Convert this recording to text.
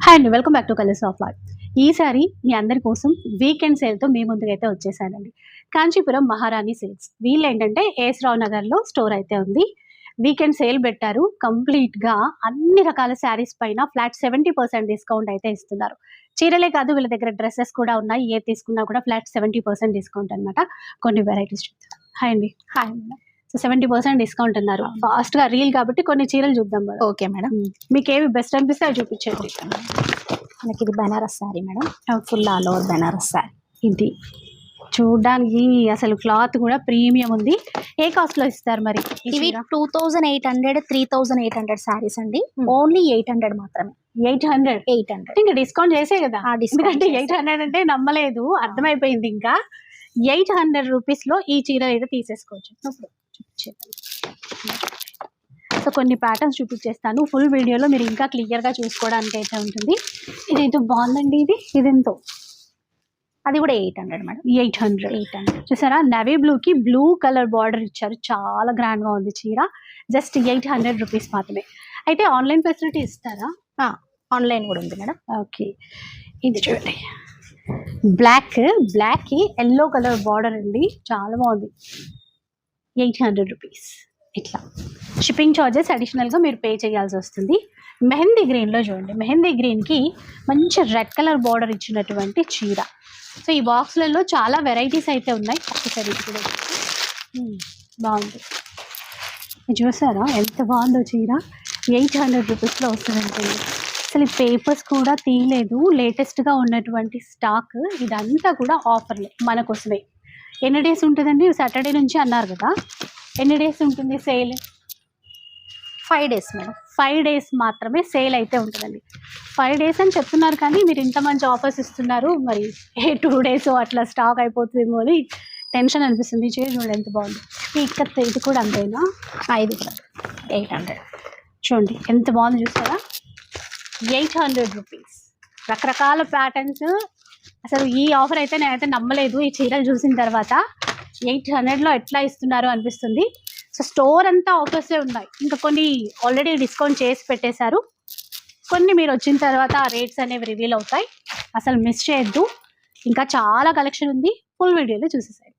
Hi అండి, welcome back to colours of life. ఈసారి మీ అందరి కోసం వీకెండ్ సేల్తో మీ ముందుకైతే వచ్చేసానండి. కాంచీపురం మహారాణి సేల్స్. వీళ్ళు ఏంటంటే ఏఎస్ రావు నగర్లో స్టోర్ అయితే ఉంది. వీకెండ్ సేల్ పెట్టారు. కంప్లీట్గా అన్ని రకాల శారీస్ పైన ఫ్లాట్ 70% డిస్కౌంట్ అయితే ఇస్తున్నారు. చీరలే కాదు, వీళ్ళ దగ్గర డ్రెస్సెస్ కూడా ఉన్నాయి. ఏ తీసుకున్నా కూడా ఫ్లాట్ 70% డిస్కౌంట్ అనమాట. కొన్ని వెరైటీస్ చూద్దాం. హాయ్ అండి. Hi madam. సో 70% డిస్కౌంట్ అన్నారు. ఫాస్ట్గా రీల్ కాబట్టి కొన్ని చీరలు చూద్దాం మేడం. Okay madam. మీకు ఏవి బెస్ట్ అనిపిస్తే అవి చూపించండి. మనకి ఇది Banaras sari madam. Full all over Banaras sari. ఇది చూడడానికి అసలు క్లాత్ కూడా ప్రీమియం ఉంది. ఏ కాస్ట్ లో ఇస్తారు మరి? ఇవి 2800 3800 శారీస్ అండి. ఓన్లీ 800 మాత్రమే. 800 ఇంకా డిస్కౌంట్ చేసే కదా. ఎందుకంటే 800 అంటే నమ్మలేదు, అర్థమైపోయింది. ఇంకా 800 రూపీస్ లో ఈ చీర అయితే తీసేసుకోవచ్చు. సో కొన్ని ప్యాటర్న్స్ చూపించేస్తాను. ఫుల్ వీడియోలో మీరు ఇంకా క్లియర్గా చూసుకోవడానికి అయితే ఉంటుంది. ఇదేంటో బాగుందండి. ఇది ఎంతో? అది కూడా 800 మేడం. 800 చూసారా? నవీ బ్లూకి బ్లూ కలర్ బార్డర్ ఇచ్చారు. చాలా గ్రాండ్గా ఉంది చీర. జస్ట్ 800 రూపీస్ మాత్రమే. అయితే ఆన్లైన్ ఫెసిలిటీ ఇస్తారా? ఆన్లైన్ కూడా ఉంది మేడం. ఓకే, ఇది చూడండి. బ్లాక్కి ఎల్లో కలర్ బార్డర్ అండి. చాలా బాగుంది. 800 రూపీస్. ఇట్లా షిప్పింగ్ ఛార్జెస్ అడిషనల్గా మీరు పే చేయాల్సి వస్తుంది. మెహందీ గ్రీన్లో చూడండి. మెహందీ గ్రీన్కి మంచి రెడ్ కలర్ బార్డర్ ఇచ్చినటువంటి చీర. సో ఈ బాక్స్లలో చాలా వెరైటీస్ అయితే ఉన్నాయి. ఒకసారి ఇది కూడా బాగుంది. చూసారా ఎంత బాగుందో చీర? 800 రూపీస్లో వస్తుందంటే అసలు ఈ పేపర్స్ కూడా తీయలేదు. లేటెస్ట్గా ఉన్నటువంటి స్టాక్. ఇదంతా కూడా ఆఫర్లే మన కోసమే. ఎన్ని డేస్ ఉంటుందండి? సాటర్డే నుంచి అన్నారు కదా. ఎన్ని డేస్ ఉంటుంది సేల్? 5 days madam. 5 డేస్ మాత్రమే సేల్ అయితే ఉంటుందండి. 5 డేస్ అని చెప్తున్నారు కానీ మీరు ఇంత మంచి ఆఫర్స్ ఇస్తున్నారు. మరి 2 డేస్ అట్లా స్టాక్ అయిపోతుందేమో అని టెన్షన్ అనిపిస్తుంది. చూడండి ఎంత బాగుంది. ఇక్కడ ఇది కూడా అంతేనా? ఇది కూడా 800. చూడండి ఎంత బాగుంది, చూస్తారా? 800 రూపీస్. రకరకాల ప్యాటర్న్స్. అసలు ఈ ఆఫర్ అయితే నేనైతే నమ్మలేదు ఈ చీరలు చూసిన తర్వాత. 800లో ఎట్లా ఇస్తున్నారు అనిపిస్తుంది. సో స్టోర్ అంతా ఆఫర్సే ఉన్నాయి. ఇంకా కొన్ని ఆల్రెడీ డిస్కౌంట్ చేసి పెట్టేశారు. కొన్ని మీరు వచ్చిన తర్వాత ఆ రేట్స్ అనేవి రివీల్ అవుతాయి. అసలు మిస్ చేయొద్దు. ఇంకా చాలా కలెక్షన్ ఉంది. ఫుల్ వీడియోలో చూసేసారు.